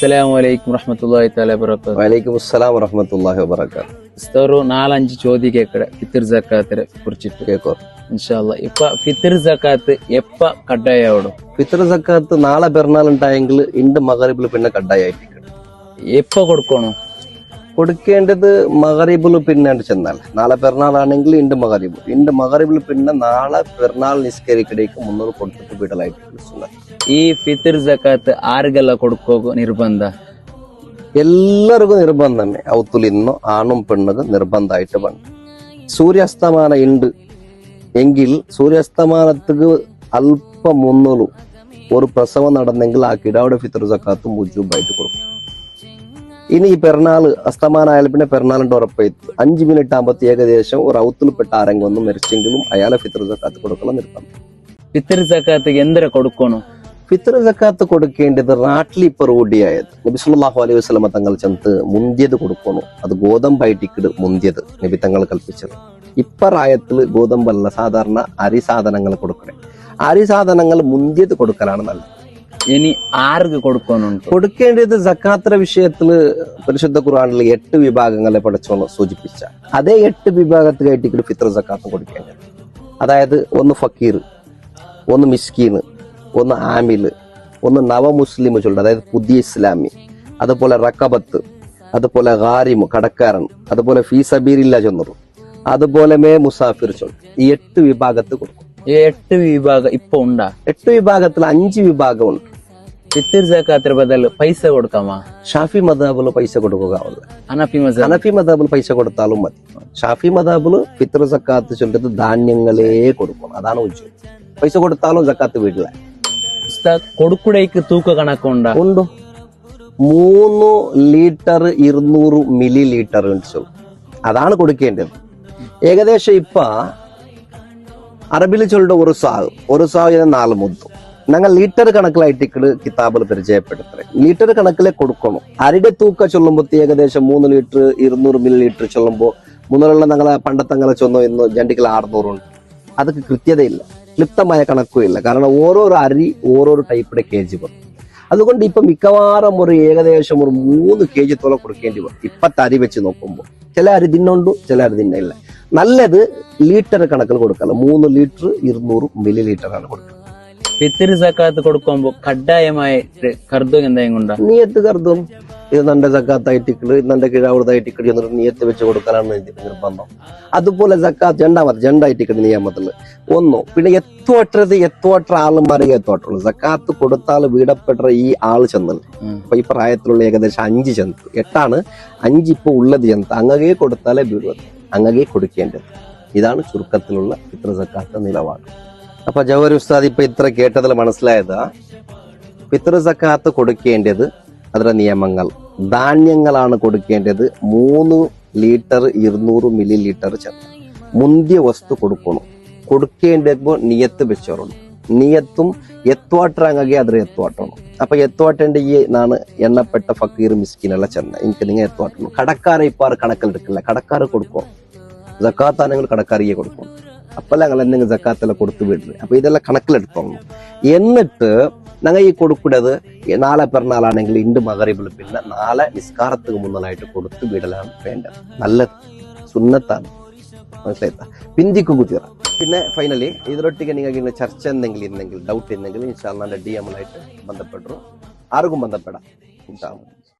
അസ്സലാമലൈക്കും വറഹ്മത്തുള്ളാഹി തആല വബറകാതുഹു. വലൈക്കും അസ്സലാം വറഹ്മത്തുള്ളാഹി വബറകാതുഹു. ഒരു 4-5 ചോദ്യം കേക്കടെ ഫിത്ർ സക്കാത്തിനെ കുറിച്ചിട്ട് കേക്കോ ഇൻഷാ അല്ലാ. ഇപ്പൊ ഫിത്ർ സക്കാത്ത് എപ്പ കട്ടായോടും? ഫിത്ർ സക്കാത്ത് നാളെ പെരുന്നാളുണ്ടായെങ്കിൽ ഇണ്ട് മഗ്‌രിബിൽ പിന്നെ കഡായായിരിക്കും. എപ്പ കൊടുക്കണോ? കൊടുക്കേണ്ടത് മഗ്‌രിബിൽ പിന്നെ ചെന്നാൽ നാളെ പെരുന്നാളാണെങ്കിൽ ഇണ്ട് മഗ്‌രിബിൽ പിന്നെ നാളെ പെരുന്നാൾ നിസ്കരിക്കടേക്ക് മുന്നോട്ട് കൊടുത്തിട്ട് വിടലായിട്ട് സുന്നത്ത്. ഈ ഫിത്ർ സക്കാത്ത് ആർക്കെല്ലാം കൊടുക്കോ നിർബന്ധ? എല്ലാവർക്കും നിർബന്ധമേ. ഔത്തുൽ ഇന്നോ ആണും പെണ്ണും നിർബന്ധമായിട്ട് വേണം. സൂര്യാസ്തമാനം ഉണ്ട് എങ്കിൽ സൂര്യാസ്തമാനത്തിന് അല്പം മുന്നോളൂ ഒരു പ്രസവം നടന്നെങ്കിൽ ആ കിടാവിടെ ഫിത്ർ സക്കാത്തും മുജൂബായിട്ട് കൊടുക്കും. ഇനി ഈ പെരുന്നാൾ അസ്തമാനായാലും പിന്നെ പെരുന്നാളിന്റെ ഉറപ്പായി 5 മിനിറ്റ് ആകുമ്പോൾ ഏകദേശം ഒരു ഔത്തിൽപ്പെട്ട ആരെങ്കിലും ഒന്നും മരിച്ചെങ്കിലും അയാളെ ഫിത്ർ സക്കാത്ത് കൊടുക്കണം നിർബന്ധം. ഫിത്ർ സക്കാത്ത് എന്തര കൊടുക്കണോ? ഫിത്ർ സക്കാത്ത് കൊടുക്കേണ്ടത് റാട്ട്ലി ഇപ്പൊ റോഡിയായത് നബി സല്ലല്ലാഹു അലൈഹി വസല്ലമ തങ്ങൾ ചെന്ന് മുന്തിയത് കൊടുക്കണു. അത് ഗോതമ്പായിട്ടിക്കിട് മുന്തിയത് നബി തങ്ങൾ കൽപ്പിച്ചത്. ഇപ്പറായത്തില് ഗോതമ്പല്ല, സാധാരണ അരി സാധനങ്ങൾ കൊടുക്കണേ. അരി സാധനങ്ങൾ മുന്തിയത് കൊടുക്കലാണ് നല്ലത്. ഇനി ആർക്ക് കൊടുക്കണുണ്ട്? കൊടുക്കേണ്ടത് സക്കാത്തിന്റെ വിഷയത്തില് പരിശുദ്ധ ഖുർആനിൽ 8 വിഭാഗങ്ങളെ പഠിച്ചോന്ന് സൂചിപ്പിച്ച അതേ 8 വിഭാഗത്തിലായിട്ട് ഫിത്ർ സക്കാത്ത് കൊടുക്കേണ്ടത്. അതായത് ഒന്ന് ഫക്കീർ, ഒന്ന് മിസ്കീന്, ഒന്ന് ആമില്, ഒന്ന് നവമുസ്ലിം ചൊല്ലുണ്ട്, അതായത് പുതിയ ഇസ്ലാമി, അതുപോലെ റക്കബത്ത്, അതുപോലെ ഗാരിമ് കടക്കാരൻ, അതുപോലെ ഫീ സബീലില്ല ചൊന്നു, അതുപോലെ മേ മുസാഫിർ ചൊല്ലും. ഈ 8 വിഭാഗത്ത് കൊടുക്കും. ഈ 8 വിഭാഗം ഇപ്പൊ ഉണ്ടാ? 8 വിഭാഗത്തിൽ 5 വിഭാഗം ഉണ്ട്. ഫിത്ർ സക്കാത്തിന് ബദൽ പൈസ കൊടുക്കാമാ? ഷാഫി മദ്ഹബില് പൈസ കൊടുക്കാവുന്നത്. ഹനഫി മദ്ഹബിൽ പൈസ കൊടുത്താലും മതി. ഷാഫി മദ്ഹബില് ഫിത്ർ സക്കാത്ത് ചൊല്ലിട്ട് ധാന്യങ്ങളെ കൊടുക്കണം. അതാണ് ഉദ്യോഗം. പൈസ കൊടുത്താലും സക്കാത്ത് വീട്ടില. കൊടുക്കുടേക്ക് തൂക്ക കണക്കുണ്ടാ? ഉണ്ട്. 3 ലിറ്റർ 200 മില്ലി ലിറ്റർ അതാണ് കൊടുക്കേണ്ടത്. ഏകദേശം ഇപ്പൊ അറബിൽ ചൊല്ലുന്ന ഒരു സാവ് 4 മുദ്ദു. ഞങ്ങൾ ലിറ്റർ കണക്കിലായിട്ട് കിതാബിൽ പരിചയപ്പെടുത്തേ. ലിറ്റർ കണക്കിലെ കൊടുക്കണം. അരിയുടെ തൂക്ക ചൊല്ലുമ്പോ ഏകദേശം 3 ലിറ്റർ 200 മില്ലി ലിറ്റർ ചൊല്ലുമ്പോ മുന്നിലുള്ള ഞങ്ങളെ പണ്ടത്തങ്ങളെ ചൊന്നോ ഇന്ന് ജണ്ടിക്കൽ 600 ഉണ്ട്. അതൊക്കെ കൃത്യതയില്ല, ക്ലിപ്തമായ കണക്കും ഇല്ല. കാരണം ഓരോരോ അരി ഓരോരോ ടൈപ്പിന്റെ KG വരും. അതുകൊണ്ട് ഇപ്പൊ മിക്കവാറും ഏകദേശം 3 KG തോളം കൊടുക്കേണ്ടി വരും. ഇപ്പത്തെ അരി വെച്ച് നോക്കുമ്പോൾ ചില അരി തിന്നുണ്ട്, ചില അരി തിന്നില്ല. നല്ലത് ലിറ്റർ കണക്കിൽ കൊടുക്കണം. 3 ലിറ്റർ 200 മില്ലി ലിറ്റർ ആണ് കൊടുക്കുന്നത്. ഫിത്ർ സക്കാത്ത് കൊടുക്കുമ്പോ കഡായമായിട്ട് കർദം എന്തെങ്കിലും കൊണ്ടാ? നീയത്ത് കർദും ഇത് നന്റെ സക്കാത്തായിട്ടിക്കള് നന്റെ കിഴാവുതായിട്ടിക്കളി എന്നൊരു നീയത്ത് വെച്ച് കൊടുക്കാനാണ് നിർബന്ധം. അതുപോലെ സക്കാത്ത് ജണ്ടായിട്ടിക്കളി നിയമത്തില് ഒന്നു. പിന്നെ എത്തോട്ട ആളുമാരെ എത്തോട്ടുള്ളൂ. സക്കാത്ത് കൊടുത്താൽ വീടപ്പെട്ട ഈ ആള് ചെന്നല് അപ്പൊ ഈ പ്രായത്തിലുള്ള ഏകദേശം 5 ചെന്ത് 8 5 ഇപ്പൊ ഉള്ളത് ചെന്ത് അങ്ങകെ കൊടുത്താലേ വീടുവത്, അങ്ങകെ കൊടുക്കേണ്ടത്. ഇതാണ് ചുരുക്കത്തിലുള്ള ഫിത്ർ സക്കാത്ത് നിലപാട്. അപ്പൊ ജവഹർ ഉസ്താദ് ഇപ്പൊ ഇത്ര കേട്ടതിൽ മനസ്സിലായതാ ഫിത്ർ സക്കാത്ത് കൊടുക്കേണ്ടത് അതിന്റെ നിയമങ്ങൾ. ധാന്യങ്ങളാണ് കൊടുക്കേണ്ടത്. 3 ലിറ്റർ 200 മില്ലി ലിറ്റർ ചെന്ന് മുന്തിയ വസ്തു കൊടുക്കണം. കൊടുക്കേണ്ടപ്പോ നിയത്ത് വെച്ചോളണം. നിയത്തും എത്വാട്ടങ്ങകെ അതിൽ എത്വാട്ടണം. അപ്പൊ എത്വാട്ടേണ്ട ഈ നാണ് എണ്ണപ്പെട്ട ഫക്കീർ മിസ്കിനുള്ള ചെന്ന എനിക്ക് നിങ്ങൾ എത്വാട്ടണം. കടക്കാരെ ഇപ്പാറ് കണക്കിലെടുക്കില്ല, കടക്കാറ് കൊടുക്കും. സക്കാത്താണെങ്കിൽ കടക്കാരിയെ കൊടുക്കും. അപ്പല്ല ഞങ്ങൾ എന്തെങ്കിലും സക്കാത്തെല്ലാം കൊടുത്തു വിടുന്നത്. അപ്പൊ ഇതെല്ലാം കണക്കിലെടുത്തോളണം. എന്നിട്ട് ഞങ്ങൾ ഈ കൊടുക്കുന്നത് നാളെ പെരുന്നാളാണെങ്കിൽ ഇണ്ട് മഗ്‌രിബിൽ പിന്നെ നാളെ നിസ്കാരത്തിന് മുന്നലായിട്ട് കൊടുത്തു വിടലാണ് വേണ്ടത്. നല്ലത് സുന്നത്താണ്. മനസ്സിലായിട്ടാ? പിന്തിക്ക് കുത്തിറ. പിന്നെ ഫൈനലി ഇതിലൊട്ടിക്ക് നിങ്ങൾക്ക് ചർച്ച എന്തെങ്കിലും ഡൗട്ട് എന്തെങ്കിലും ഇൻഷാ അല്ലാഹ് DM ആയിട്ട് ബന്ധപ്പെട്ടു. ആർക്കും ബന്ധപ്പെടാം.